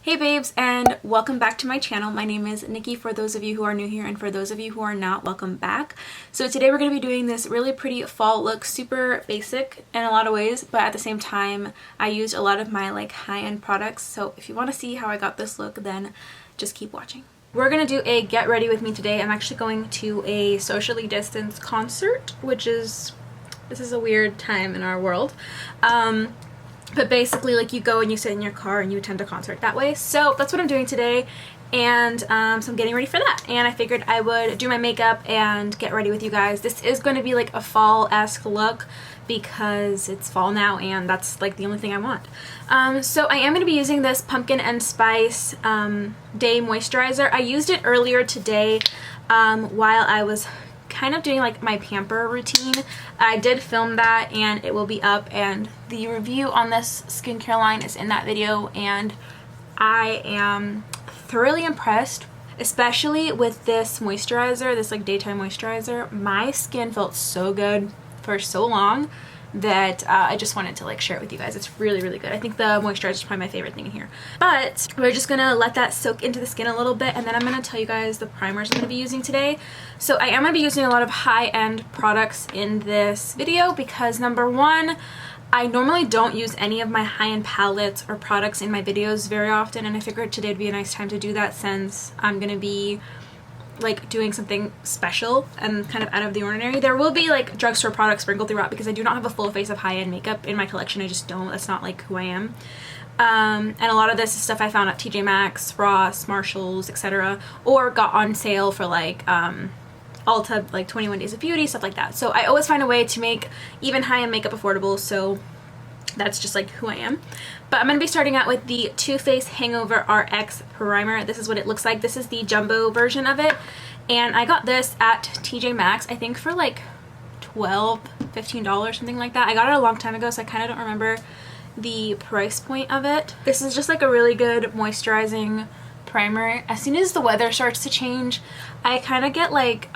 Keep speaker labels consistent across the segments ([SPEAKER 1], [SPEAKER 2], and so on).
[SPEAKER 1] Hey babes, and welcome back to my channel. My name is Nikki for those of you who are new here, and for those of you who are not, welcome back. So today we're going to be doing this really pretty fall look, super basic in a lot of ways, but at the same time I used a lot of my like high-end products. So if you want to see how I got this look, then just keep watching. We're going to do a get ready with me today. I'm actually going to a socially distanced concert, which is, this is a weird time in our world. But basically, like, you go and you sit in your car and you attend a concert that way. So that's what I'm doing today, and so I'm getting ready for that. And I figured I would do my makeup and get ready with you guys. This is going to be like a fall-esque look because it's fall now, and that's like the only thing I want. So I am going to be using this Pumpkin and Spice Day Moisturizer. I used it earlier today while I was kind of doing like my Pamper routine. I did film that and it will be up, and the review on this skincare line is in that video, and I am thoroughly impressed, especially with this moisturizer, this like daytime moisturizer. My skin felt so good for so long that I just wanted to like share it with you guys. It's really good. I think the moisturizer is probably my favorite thing in here. But we're just gonna let that soak into the skin a little bit, and then I'm gonna tell you guys the primers I'm gonna be using today. So I am gonna be using a lot of high-end products in this video because, number one, I normally don't use any of my high-end palettes or products in my videos very often, and I figured today would be a nice time to do that since I'm gonna be like doing something special and kind of out of the ordinary. There will be like drugstore products sprinkled throughout because I do not have a full face of high-end makeup in my collection. I just don't. That's not like who I am. And a lot of this is stuff I found at TJ Maxx, Ross, Marshalls, etc., or got on sale for like Ulta, like 21 Days of Beauty, stuff like that. So I always find a way to make even high-end makeup affordable, so that's just like who I am. But I'm going to be starting out with the Too Faced Hangover RX primer. This is what it looks like. This is the jumbo version of it, and I got this at TJ Maxx, I think for like $12, $15, something like that. I got it a long time ago, so I kind of don't remember the price point of it. This is just like a really good moisturizing primer. As soon as the weather starts to change, I kind of get like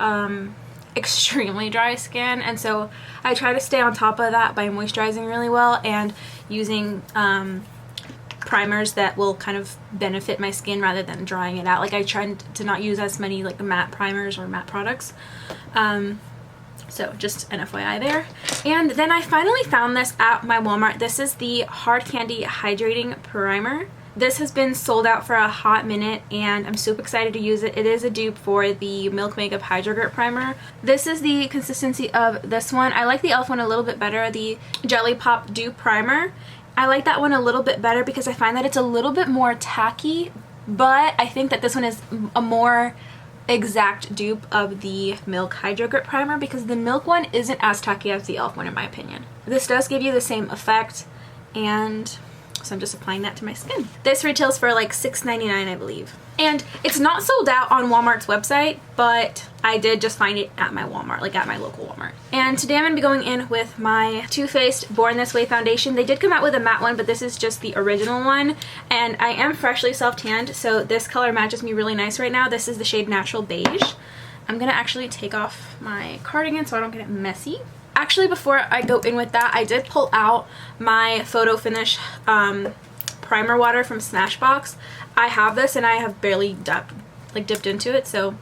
[SPEAKER 1] extremely dry skin, and so I try to stay on top of that by moisturizing really well and using primers that will kind of benefit my skin rather than drying it out. Like, I try to not use as many like matte primers or matte products. So just an FYI there. And then I finally found this at my Walmart. This is the Hard Candy Hydrating Primer. This has been sold out for a hot minute, and I'm super excited to use it. It is a dupe for the Milk Makeup Hydro Grip Primer. This is the consistency of this one. I like the e.l.f. one a little bit better, the Jelly Pop Dupe Primer. I like that one a little bit better because I find that it's a little bit more tacky, but I think that this one is a more exact dupe of the Milk Hydro Grip Primer because the Milk one isn't as tacky as the e.l.f. one in my opinion. This does give you the same effect, and so I'm just applying that to my skin. This retails for like $6.99, I believe. And it's not sold out on Walmart's website, but I did just find it at my Walmart, like at my local Walmart. And today I'm going to be going in with my Too Faced Born This Way foundation. They did come out with a matte one, but this is just the original one. And I am freshly self-tanned, so this color matches me really nice right now. This is the shade Natural Beige. I'm going to actually take off my cardigan so I don't get it messy. Actually, before I go in with that, I did pull out my Photofinish primer water from Smashbox. I have this and I have barely dipped into it, so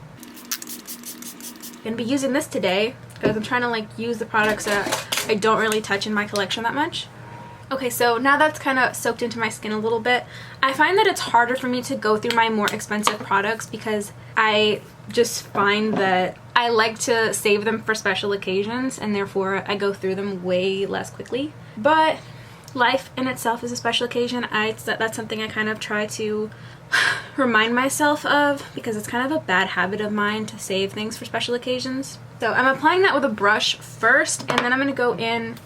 [SPEAKER 1] I'm gonna be using this today because I'm trying to like use the products that I don't really touch in my collection that much. Okay, so now that's kind of soaked into my skin a little bit. I find that it's harder for me to go through my more expensive products because I just find that I like to save them for special occasions, and therefore I go through them way less quickly. But life in itself is a special occasion. That's something I kind of try to remind myself of because it's kind of a bad habit of mine to save things for special occasions. So I'm applying that with a brush first, and then I'm going to go in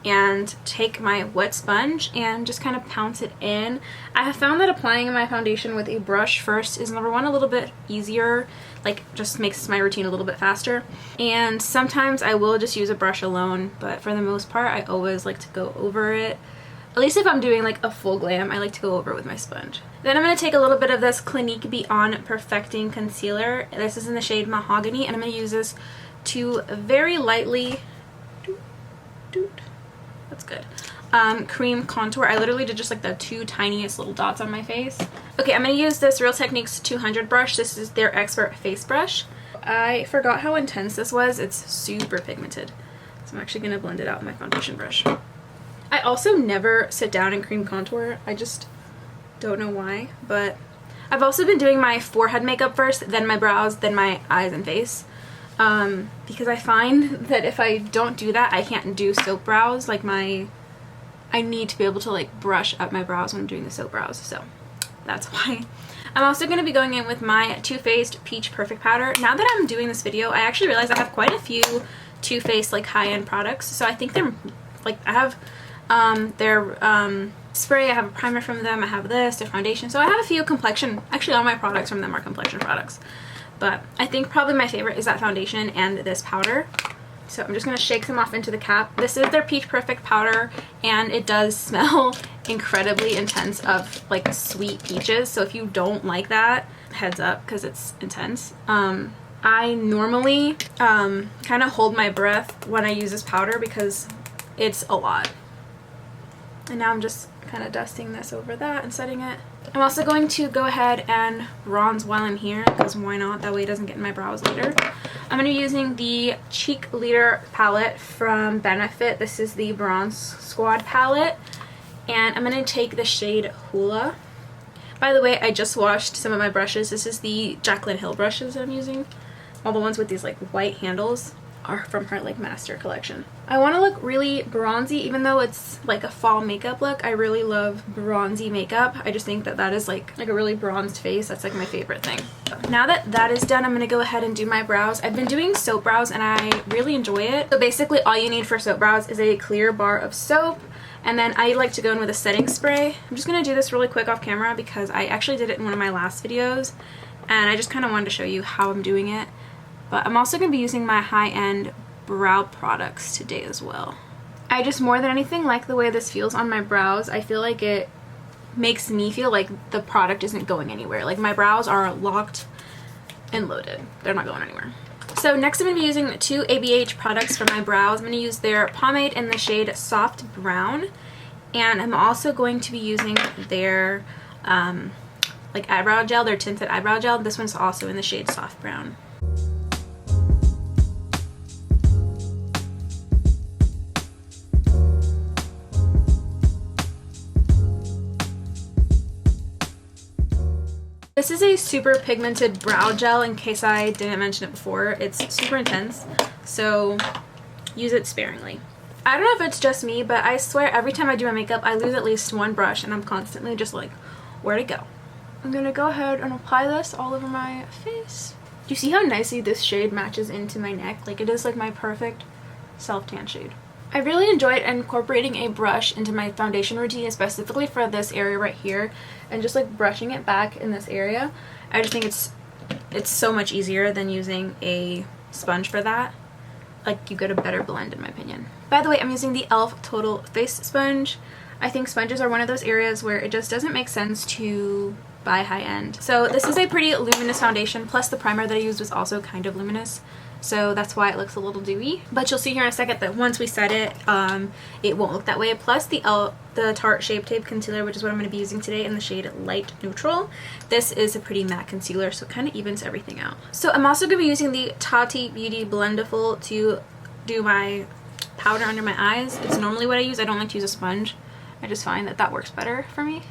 [SPEAKER 1] and take my wet sponge and just kind of pounce it in. I have found that applying my foundation with a brush first is, number one, a little bit easier, like just makes my routine a little bit faster, and sometimes I will just use a brush alone, but for the most part I always like to go over it. At least if I'm doing like a full glam, I like to go over it with my sponge. Then I'm going to take a little bit of this Clinique Beyond Perfecting Concealer. This is in the shade Mohogany, and I'm going to use this to very lightly that's good cream contour. I literally did just like the two tiniest little dots on my face. Okay, I'm going to use this Real Techniques 200 brush. This is their Expert Face Brush. I forgot how intense this was. It's super pigmented. So I'm actually going to blend it out with my foundation brush. I also never sit down and cream contour. I just don't know why, but I've also been doing my forehead makeup first, then my brows, then my eyes and face. Because I find that if I don't do that, I can't do silk brows. Like I need to be able to like brush up my brows when I'm doing the silk brows, so that's why. I'm also going to be going in with my Too Faced Peach Perfect Powder. Now that I'm doing this video, I actually realized I have quite a few Too Faced like high-end products. So I think they're like, I have their spray, I have a primer from them, I have this, their foundation. So I have a few complexion, actually all my products from them are complexion products. But I think probably my favorite is that foundation and this powder. So I'm just going to shake them off into the cap. This is their Peach Perfect powder, and it does smell incredibly intense of like sweet peaches. So if you don't like that, heads up, because it's intense. I normally kind of hold my breath when I use this powder because it's a lot. And now I'm just kind of dusting this over that and setting it. I'm also going to go ahead and bronze while I'm here, because why not? That way it doesn't get in my brows later. I'm going to be using the Cheerleader palette from Benefit. This is the Bronzesquad palette. And I'm going to take the shade Hula. By the way, I just washed some of my brushes. This is the Jaclyn Hill brushes that I'm using. All the ones with these like white handles are from her like master collection. I want to look really bronzy, even though it's like a fall makeup look. I really love bronzy makeup. I just think that that is like a really bronzed face. That's like my favorite thing. Now that that is done, I'm going to go ahead and do my brows. I've been doing soap brows and I really enjoy it. So basically all you need for soap brows is a clear bar of soap, and then I like to go in with a setting spray. I'm just going to do this really quick off camera because I actually did it in one of my last videos and I just kind of wanted to show you how I'm doing it. But I'm also going to be using my high-end brow products today as well. I just more than anything like the way this feels on my brows. I feel like it makes me feel like the product isn't going anywhere. Like my brows are locked and loaded. They're not going anywhere. So next I'm going to be using two ABH products for my brows. I'm going to use their pomade in the shade Soft Brown. And I'm also going to be using their like eyebrow gel, their tinted eyebrow gel. This one's also in the shade Soft Brown. This is a super pigmented brow gel, in case I didn't mention it before. It's super intense, so use it sparingly. I don't know if it's just me, but I swear every time I do my makeup, I lose at least one brush, and I'm constantly just like, where to go? I'm gonna go ahead and apply this all over my face. Do you see how nicely this shade matches into my neck? Like, it is like my perfect self-tan shade. I really enjoyed incorporating a brush into my foundation routine, specifically for this area right here, and just like brushing it back in this area. I just think it's so much easier than using a sponge for that. Like, you get a better blend in my opinion. By the way, I'm using the e.l.f. Total Face Sponge. I think sponges are one of those areas where it just doesn't make sense to buy high-end. So this is a pretty luminous foundation, plus the primer that I used was also kind of luminous. So that's why it looks a little dewy. But you'll see here in a second that once we set it, it won't look that way. Plus the Tarte Shape Tape Concealer, which is what I'm going to be using today in the shade Light Neutral. This is a pretty matte concealer, so it kind of evens everything out. So I'm also going to be using the TATI Beauty Blendiful to do my powder under my eyes. It's normally what I use. I don't like to use a sponge. I just find that that works better for me.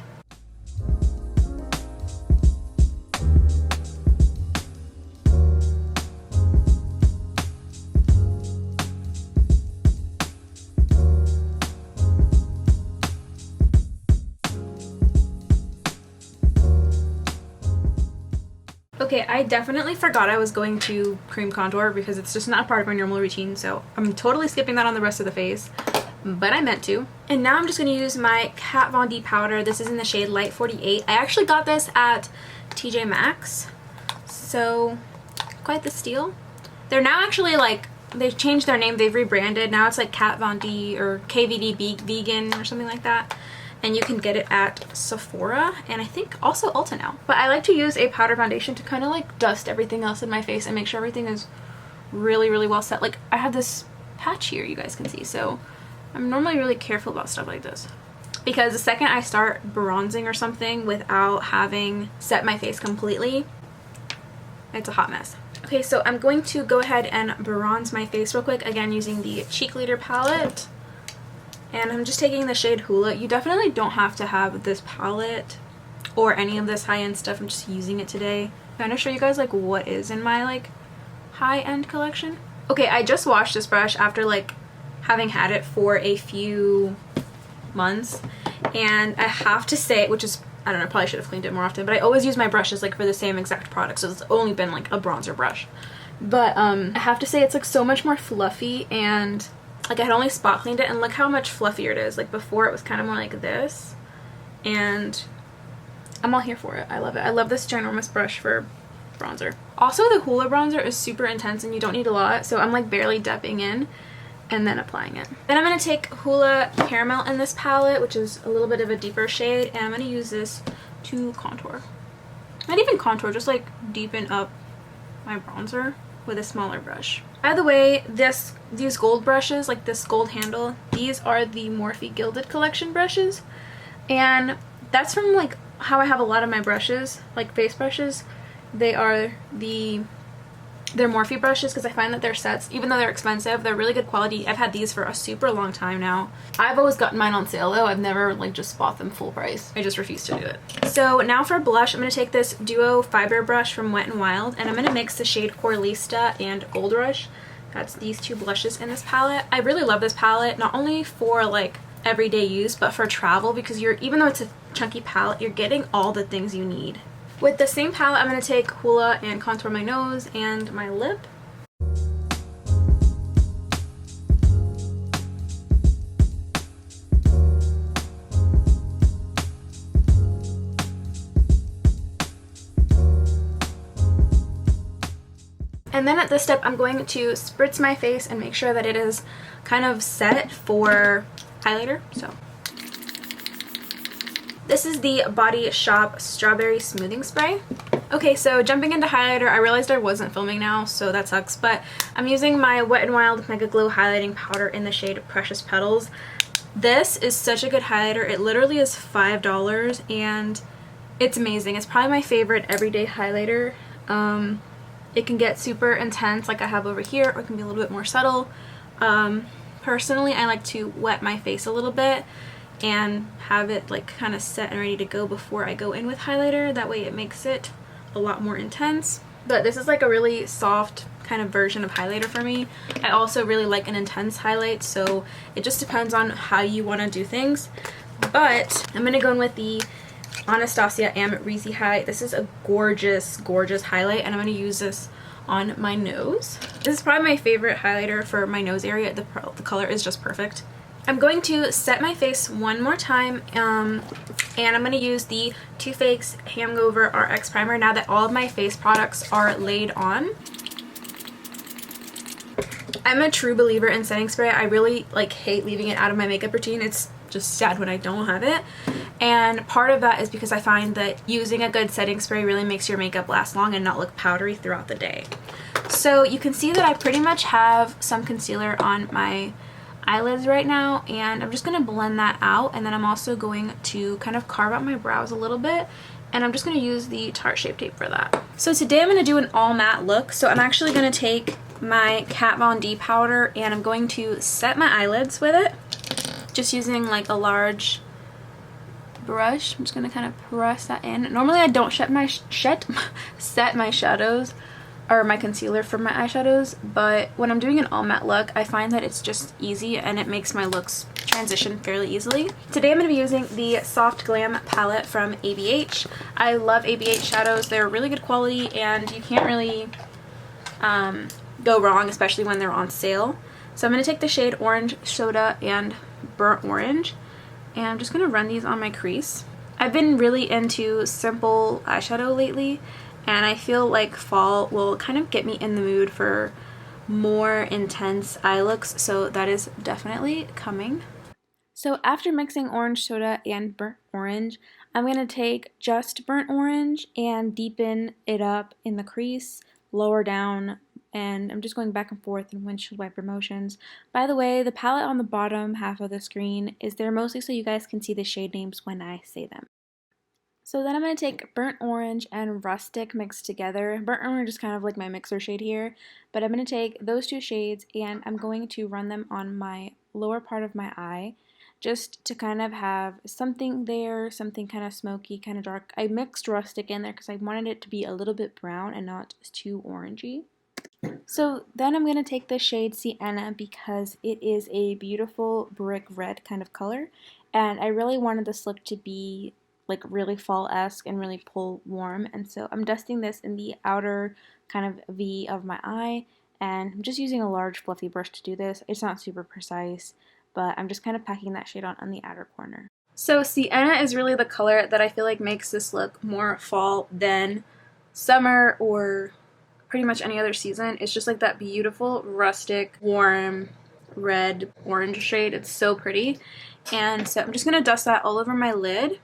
[SPEAKER 1] Okay, I definitely forgot I was going to cream contour because it's just not part of my normal routine, so I'm totally skipping that on the rest of the face, but I meant to. And now I'm just going to use my Kat Von D powder. This is in the shade Light 48. I actually got this at TJ Maxx, so quite the steal. They're now actually like, they've changed their name, they've rebranded. Now it's like Kat Von D or KVD Vegan or something like that. And you can get it at Sephora and I think also Ulta now. But I like to use a powder foundation to kind of like dust everything else in my face and make sure everything is really, really well set. Like, I have this patch here you guys can see, so I'm normally really careful about stuff like this. because the second I start bronzing or something without having set my face completely, it's a hot mess. Okay, so I'm going to go ahead and bronze my face real quick, again using the Cheerleader palette. And I'm just taking the shade Hula. You definitely don't have to have this palette or any of this high-end stuff. I'm just using it today. I'm going to show you guys like what is in my like high-end collection. Okay, I just washed this brush after like having had it for a few months, and I have to say, which is, I don't know, probably should have cleaned it more often, but I always use my brushes like for the same exact product, so it's only been like a bronzer brush. But I have to say it's like so much more fluffy, and like I had only spot cleaned it, and look how much fluffier it is. Like before it was kind of more like this, and I'm all here for it. I love it. I love this ginormous brush for bronzer. Also, the Hula bronzer is super intense and you don't need a lot, so I'm like barely dipping in and then applying it. Then I'm going to take Hula Caramel in this palette, which is a little bit of a deeper shade, and I'm going to use this to contour. Not even contour, just like deepen up my bronzer with a smaller brush. By the way, these gold brushes, like this gold handle, these are the Morphe Gilded Collection brushes, and that's from like how I have a lot of my brushes, like face brushes. They're Morphe brushes because I find that their sets, even though they're expensive, they're really good quality. I've had these for a super long time now. I've always gotten mine on sale though. I've never like just bought them full price. I just refuse to do it. So now for blush, I'm going to take this Duo Fiber brush from Wet n Wild, and I'm going to mix the shade Coralista and Gold Rush. That's these two blushes in this palette. I really love this palette, not only for like everyday use, but for travel, because even though it's a chunky palette, you're getting all the things you need. With the same palette, I'm going to take Hula and contour my nose and my lip. And then at this step, I'm going to spritz my face and make sure that it is kind of set for highlighter. So this is the Body Shop Strawberry Smoothing Spray. Okay, so jumping into highlighter, I realized I wasn't filming now, so that sucks, but I'm using my Wet n Wild Mega Glow Highlighting Powder in the shade Precious Petals. This is such a good highlighter. It literally is $5, and it's amazing. It's probably my favorite everyday highlighter. It can get super intense like I have over here, or it can be a little bit more subtle. Personally, I like to wet my face a little bit and have it like kind of set and ready to go before I go in with highlighter. That way it makes it a lot more intense. But this is like a really soft kind of version of highlighter for me. I also really like an intense highlight, so it just depends on how you want to do things. But I'm going to go in with the Anastasia Amerzy Highlight. This is a gorgeous, gorgeous highlight, and I'm going to use this on my nose. This is probably my favorite highlighter for my nose area. The color is just perfect. I'm going to set my face one more time, and I'm going to use the Too Faced Hangover RX Primer now that all of my face products are laid on. I'm a true believer in setting spray. I really like hate leaving it out of my makeup routine. It's just sad when I don't have it. And part of that is because I find that using a good setting spray really makes your makeup last long and not look powdery throughout the day. So you can see that I pretty much have some concealer on my eyelids right now, and I'm just going to blend that out, and then I'm also going to kind of carve out my brows a little bit, and I'm just going to use the Tarte Shape Tape for that. So today I'm going to do an all matte look, so I'm actually going to take my Kat Von D powder and I'm going to set my eyelids with it, just using like a large brush. I'm just going to kind of press that in. Normally I don't set my shadows or my concealer for my eyeshadows, but when I'm doing an all matte look, I find that it's just easy and it makes my looks transition fairly easily. Today I'm going to be using the Soft Glam palette from ABH. I love ABH shadows. They're really good quality and you can't really go wrong, especially when they're on sale. So I'm going to take the shade Orange Soda and Burnt Orange, and I'm just going to run these on my crease. I've been really into simple eyeshadow lately, and I feel like fall will kind of get me in the mood for more intense eye looks, so that is definitely coming. So after mixing Orange Soda and Burnt Orange, I'm going to take just Burnt Orange and deepen it up in the crease, lower down and I'm just going back and forth in windshield wiper motions. By the way, the palette on the bottom half of the screen is there mostly so you guys can see the shade names when I say them. So then I'm going to take Burnt Orange and Rustic mixed together. Burnt Orange is kind of like my mixer shade here, but I'm going to take those two shades and I'm going to run them on my lower part of my eye just to kind of have something there, something kind of smoky, kind of dark. I mixed Rustic in there because I wanted it to be a little bit brown and not too orangey. So then I'm going to take the shade Sienna because it is a beautiful brick red kind of color, and I really wanted this look to be like really fall-esque and really pull warm, and so I'm dusting this in the outer kind of V of my eye, and I'm just using a large fluffy brush to do this. It's not super precise, but I'm just kind of packing that shade on the outer corner. So Sienna is really the color that I feel like makes this look more fall than summer or pretty much any other season. It's just like that beautiful rustic warm red orange shade. It's so pretty, and so I'm just gonna dust that all over my lid,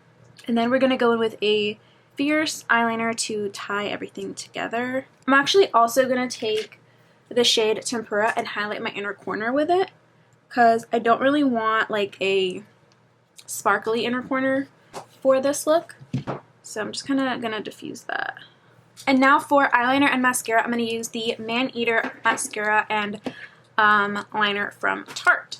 [SPEAKER 1] and then we're gonna go in with a fierce eyeliner to tie everything together. I'm actually also gonna take the shade Tempura and highlight my inner corner with it because I don't really want like a sparkly inner corner for this look, so I'm just kind of gonna diffuse that. And now for eyeliner and mascara, I'm going to use the Maneater mascara and liner from Tarte.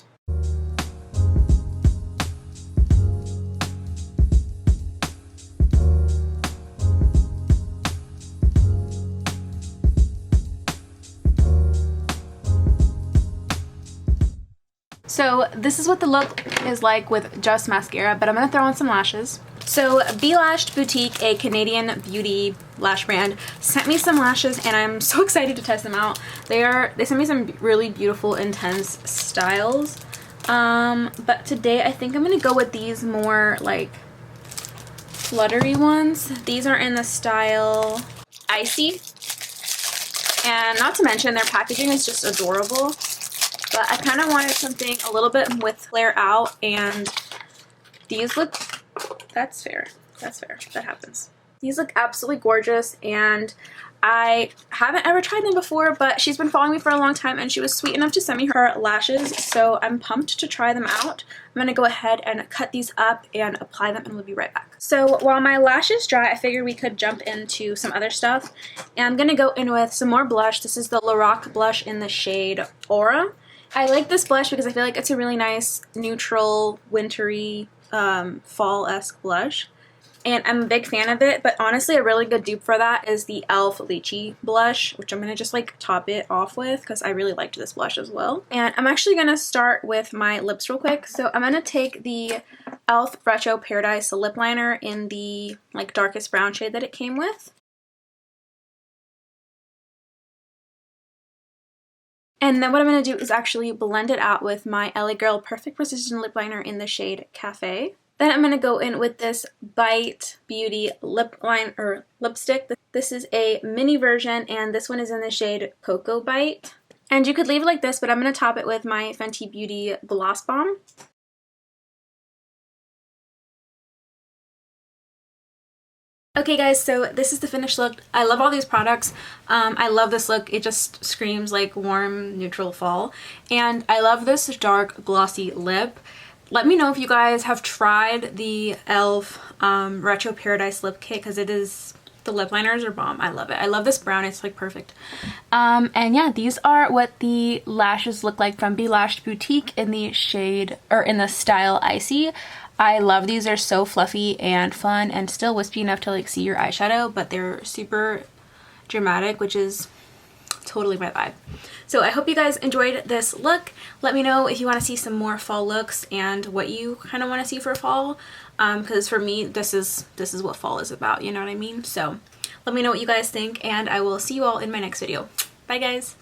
[SPEAKER 1] So this is what the look is like with just mascara, but I'm going to throw on some lashes. So Belashed Boutique, a Canadian beauty lash brand, sent me some lashes and I'm so excited to test them out. They sent me some really beautiful intense styles. But today I think I'm going to go with these more like fluttery ones. These are in the style Icy. And not to mention their packaging is just adorable. But I kind of wanted something a little bit with flare out, and these look, that's fair, that happens. These look absolutely gorgeous, and I haven't ever tried them before, but she's been following me for a long time and she was sweet enough to send me her lashes, so I'm pumped to try them out. I'm gonna go ahead and cut these up and apply them and we'll be right back. So while my lashes dry, I figured we could jump into some other stuff, and I'm gonna go in with some more blush. This is the Lorac Blush in the shade Aura. I like this blush because I feel like it's a really nice neutral wintry fall-esque blush, and I'm a big fan of it, but honestly a really good dupe for that is the e.l.f. Lychee blush, which I'm going to just like top it off with because I really liked this blush as well. And I'm actually going to start with my lips real quick. So I'm going to take the e.l.f. Retro Paradise lip liner in the like darkest brown shade that it came with. And then what I'm going to do is actually blend it out with my LA Girl Perfect Precision Lip Liner in the shade Cafe. Then I'm going to go in with this Bite Beauty lipstick. This is a mini version, and this one is in the shade Cocoa Bite. And you could leave it like this, but I'm going to top it with my Fenty Beauty Gloss Bomb. Okay guys, so this is the finished look. I love all these products. I love this look. It just screams like warm, neutral fall. And I love this dark, glossy lip. Let me know if you guys have tried the e.l.f. Retro Paradise Lip Kit, because the lip liners are bomb. I love it. I love this brown. It's like perfect. And yeah, these are what the lashes look like from Belashed Boutique in the shade, or in the style Icy. I love these. They're so fluffy and fun and still wispy enough to like see your eyeshadow, but they're super dramatic, which is totally my vibe. So I hope you guys enjoyed this look. Let me know if you want to see some more fall looks and what you kind of want to see for fall, because for me this is what fall is about, you know what I mean? So let me know what you guys think, and I will see you all in my next video. Bye guys!